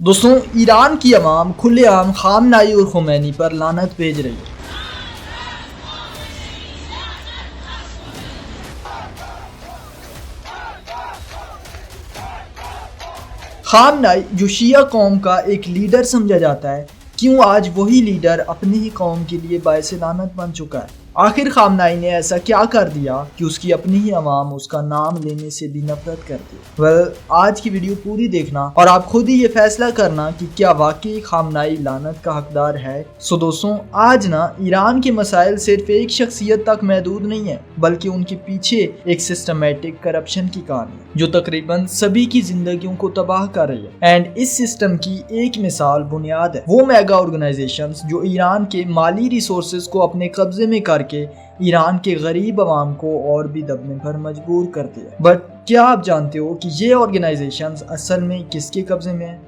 दोस्तों, ईरान की अवाम खुलेआम खामनाई और खुमैनी पर लानत भेज रही है। खामनाई, जो शिया कौम का एक लीडर समझा जाता है, क्यों आज वही लीडर अपनी ही कौम के लिए बायसे लानत बन चुका है? आखिर खामनाई ने ऐसा क्या कर दिया कि उसकी अपनी ही अवाम उसका नाम लेने से भी नफरत करती है? आज की वीडियो पूरी देखना और आप खुद ही ये फैसला करना कि क्या वाकई खामनाई लानत का हकदार है। दोस्तों, आज ना ईरान के मसाइल सिर्फ एक शख्सियत तक महदूद नहीं है, बल्कि उनके पीछे एक सिस्टमेटिक करप्शन की कहानी है जो तकरीबन सभी की जिंदगियों को तबाह कर रही है। एंड इस सिस्टम की एक मिसाल बुनियाद है वो मेगा ऑर्गेनाइजेशंस जो ईरान के माली रिसोर्सेज को अपने कब्जे में करके ईरान के गरीब आवाम को और भी दबने पर मजबूर करती है। बट क्या आप जानते हो कि ये ऑर्गेनाइजेशंस असल में किसके कब्जे में है?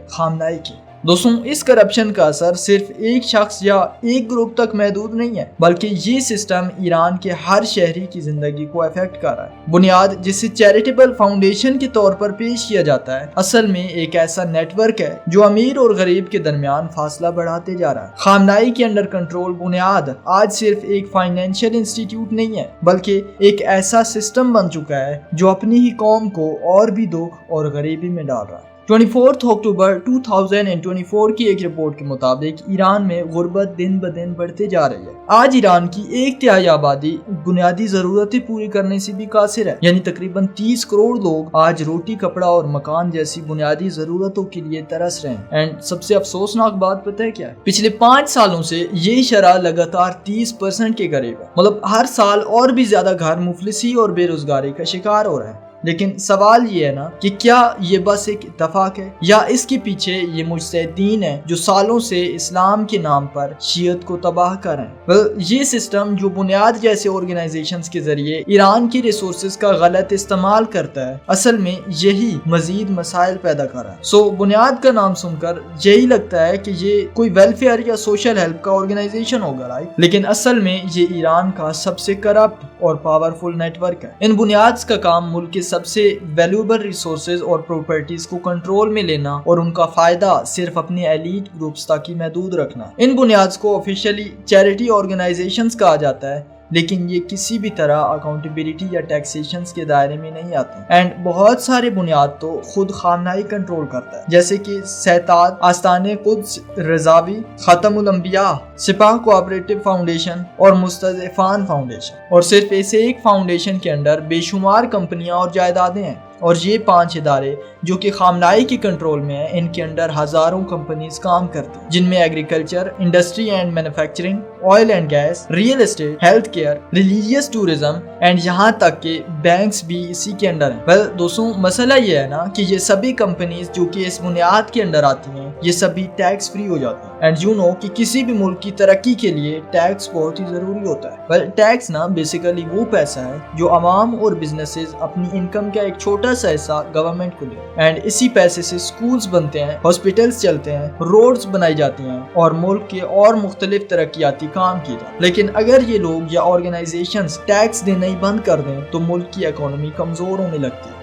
खामनाई के। दोस्तों, इस करप्शन का असर सिर्फ एक शख्स या एक ग्रुप तक महदूद नहीं है, बल्कि ये सिस्टम ईरान के हर शहरी की जिंदगी को अफेक्ट कर रहा है। बुनियाद, जिसे चैरिटेबल फाउंडेशन के तौर पर पेश किया जाता है, असल में एक ऐसा नेटवर्क है जो अमीर और गरीब के दरमियान फासला बढ़ाते जा रहा है। खामनाई के अंडर कंट्रोल बुनियाद आज सिर्फ एक फाइनेंशियल इंस्टीट्यूट नहीं है, बल्कि एक ऐसा सिस्टम बन चुका है जो अपनी ही कौम को और भी दुख और गरीबी में डाल रहा है। 24 अक्टूबर 2024 की एक रिपोर्ट के मुताबिक ईरान में गुर्बत दिन ब दिन बढ़ते जा रही है। आज ईरान की 1/3 आबादी बुनियादी जरूरतें पूरी करने से भी कासिर है, यानी तकरीबन 30 करोड़ लोग आज रोटी, कपड़ा और मकान जैसी बुनियादी जरूरतों के लिए तरस रहे हैं। एंड सबसे अफसोसनाक बात पता है क्या है? पिछले 5 सालों से ये शरह लगातार 30% के करीब है। मतलब हर साल और भी ज्यादा घर मुफलिसी और बेरोजगारी का शिकार हो रहे हैं। लेकिन सवाल ये है ना कि क्या ये बस एक इत्तफाक है या इसके पीछे ये मुजतहिदीन है जो सालों से इस्लाम के नाम पर शियत को तबाह कर रहे हैं? ये सिस्टम जो बुनियाद जैसे ऑर्गेनाइजेशंस के जरिए ईरान की रिसोर्सेज का गलत इस्तेमाल करता है, असल में यही मजीद मसाइल पैदा कर रहा है। बुनियाद का नाम सुनकर यही लगता है कि ये कोई वेलफेयर या सोशल हेल्प का ऑर्गेनाइजेशन होगा, राइट? लेकिन असल में ये ईरान का सबसे करप्ट और पावरफुल नेटवर्क है। इन बुनियाद का काम मुल्क के सबसे वैल्यूएबल रिसोर्सेज और प्रॉपर्टीज को कंट्रोल में लेना और उनका फायदा सिर्फ अपने एलीट ग्रुप्स तक ही महदूद रखना। इन बुनियाद को ऑफिशियली चैरिटी ऑर्गेनाइजेशंस कहा जाता है, लेकिन ये किसी भी तरह अकाउंटेबिलिटी या टैक्सेशन के दायरे में नहीं आते। एंड बहुत सारे बुनियाद तो खुद खामनाई कंट्रोल करता है, जैसे कि सहतात, आस्ताने कुद्स रजावी, खतमुल अंबिया, सिपाह कोऑपरेटिव फाउंडेशन और मुस्तज़िफान फाउंडेशन। और सिर्फ ऐसे एक फाउंडेशन के अंडर बेशुमार कंपनियां और जायदादें हैं। और ये 5 इदारे जो कि खामनाई के कंट्रोल में है, इनके अंडर हजारों कंपनीज काम करती हैं, जिनमें agriculture, industry and manufacturing, oil and gas, real estate, health care, religious tourism and यहाँ तक के बैंक्स भी इसी के अंडर हैं। दोस्तों, मसला ये है ना कि ये सभी कंपनीज जो कि इस बुनियाद के अंडर आती हैं, ये सभी टैक्स फ्री हो जाती हैं। एंड यू नो कि किसी भी मुल्क की तरक्की के लिए टैक्स बहुत ही जरूरी होता है। टैक्स ना बेसिकली वो पैसा है जो अवाम और बिजनेसेस अपनी इनकम का एक छोटा सा हिस्सा गवर्नमेंट को दे। एंड इसी पैसे से स्कूल्स बनते हैं, हॉस्पिटल्स चलते हैं, रोड्स बनाई जाती हैं और मुल्क के और मुख्तलिफ तरक्याती काम किए जाते हैं। लेकिन अगर ये लोग या ऑर्गेनाइजेशंस टैक्स देना ही बंद कर दें तो मुल्क की इकोनॉमी कमजोर होने लगती है।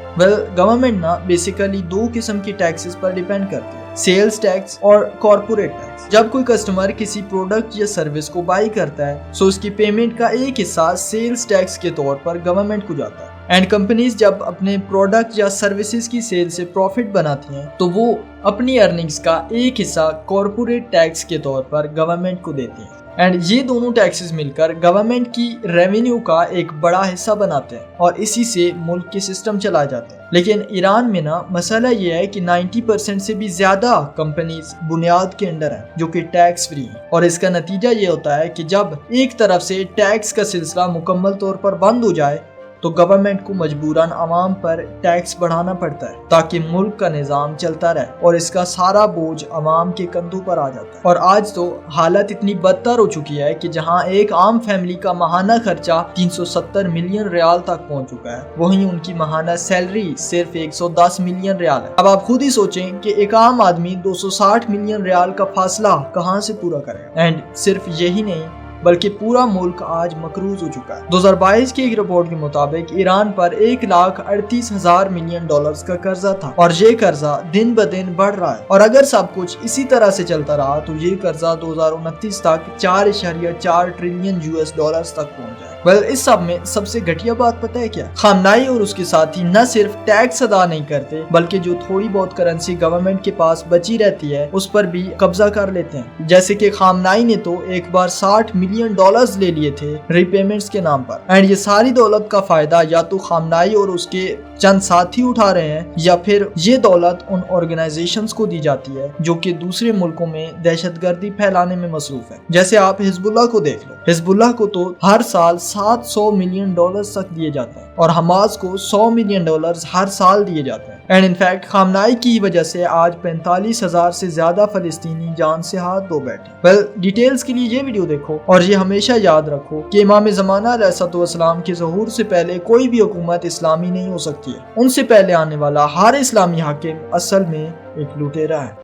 गवर्नमेंट ना बेसिकली 2 किस्म की टैक्सेस पर डिपेंड करती है, सेल्स टैक्स और कॉर्पोरेट टैक्स। जब कोई कस्टमर किसी प्रोडक्ट या सर्विस को बाई करता है तो उसकी पेमेंट का एक हिस्सा सेल्स टैक्स के तौर पर गवर्नमेंट को जाता है। एंड कंपनीज जब अपने प्रोडक्ट या सर्विसेज की सेल से प्रॉफिट बनाती हैं तो वो अपनी अर्निंग्स का एक हिस्सा कॉर्पोरेट टैक्स के तौर पर गवर्नमेंट को देती हैं। एंड ये दोनों टैक्सेस मिलकर गवर्नमेंट की रेवेन्यू का एक बड़ा हिस्सा बनाते हैं और इसी से मुल्क के सिस्टम चला जाता है। लेकिन ईरान में ना मसला ये है कि 90% से भी ज्यादा कंपनीज बुनियाद के अंडर हैं जो कि टैक्स फ्री हैं। और इसका नतीजा ये होता है कि जब एक तरफ से टैक्स का सिलसिला मुकम्मल तौर पर बंद हो जाए तो गवर्नमेंट को मजबूरन आवाम पर टैक्स बढ़ाना पड़ता है ताकि मुल्क का निज़ाम चलता रहे, और इसका सारा बोझ आवाम के कंधों पर आ जाता है। और आज तो हालत इतनी बदतर हो चुकी है कि जहां एक आम फैमिली का माहाना खर्चा 370 मिलियन रियाल तक पहुंच चुका है, वहीं उनकी माहाना सैलरी सिर्फ 110 मिलियन रियाल है। अब आप खुद ही सोचें कि एक आम आदमी 260 मिलियन रियाल का फासला कहां से पूरा करेगा। एंड सिर्फ यही नहीं, बल्कि पूरा मुल्क आज मकरूज हो चुका है। 2022 की एक रिपोर्ट के मुताबिक ईरान पर 1,38,000 मिलियन डॉलर्स का कर्जा था और ये कर्जा दिन ब दिन बढ़ रहा है और अगर सब कुछ इसी तरह से चलता रहा तो ये कर्जा 2029 तक 4.4 ट्रिलियन यूएस डॉलर्स तक पहुंच जाए। वेल, इस सब में सबसे घटिया बात पता है क्या? खामनाई और उसके साथी न सिर्फ टैक्स अदा नहीं करते बल्कि जो थोड़ी बहुत करेंसी गवर्नमेंट के पास बची रहती है उस पर भी कब्जा कर लेते हैं। जैसे कि खामनाई ने तो एक बार 60 मिलियन डॉलर्स ले लिए थे रीपेमेंट्स के नाम पर एंड ये सारी दौलत का फायदा या तो खामनाई और उसके चंद साथी उठा रहे हैं या फिर ये दौलत उन ऑर्गेनाइजेशंस को दी जाती है जो कि दूसरे मुल्कों में दहशतगर्दी फैलाने में मसरूफ है। जैसे आप हिजबुल्लाह को देख लो, हिजबुल्लाह को तो हर साल 700 मिलियन डॉलर्स तक दिए जाते हैं और हमास को 100 मिलियन डॉलर्स हर साल दिए जाते हैं एंड इनफैक्ट खामनाई की वजह से आज 45,000 से ज्यादा फलस्तीनी जान से हाथ धो बैठे। वेल, डिटेल्स के लिए ये वीडियो देखो और ये हमेशा याद रखो कि इमाम ज़माना अलैहिस्सलाम के ज़हूर से पहले कोई भी हुकूमत इस्लामी नहीं हो सकती है। उनसे पहले आने वाला हर इस्लामी हाकिम असल में एक लुटेरा है।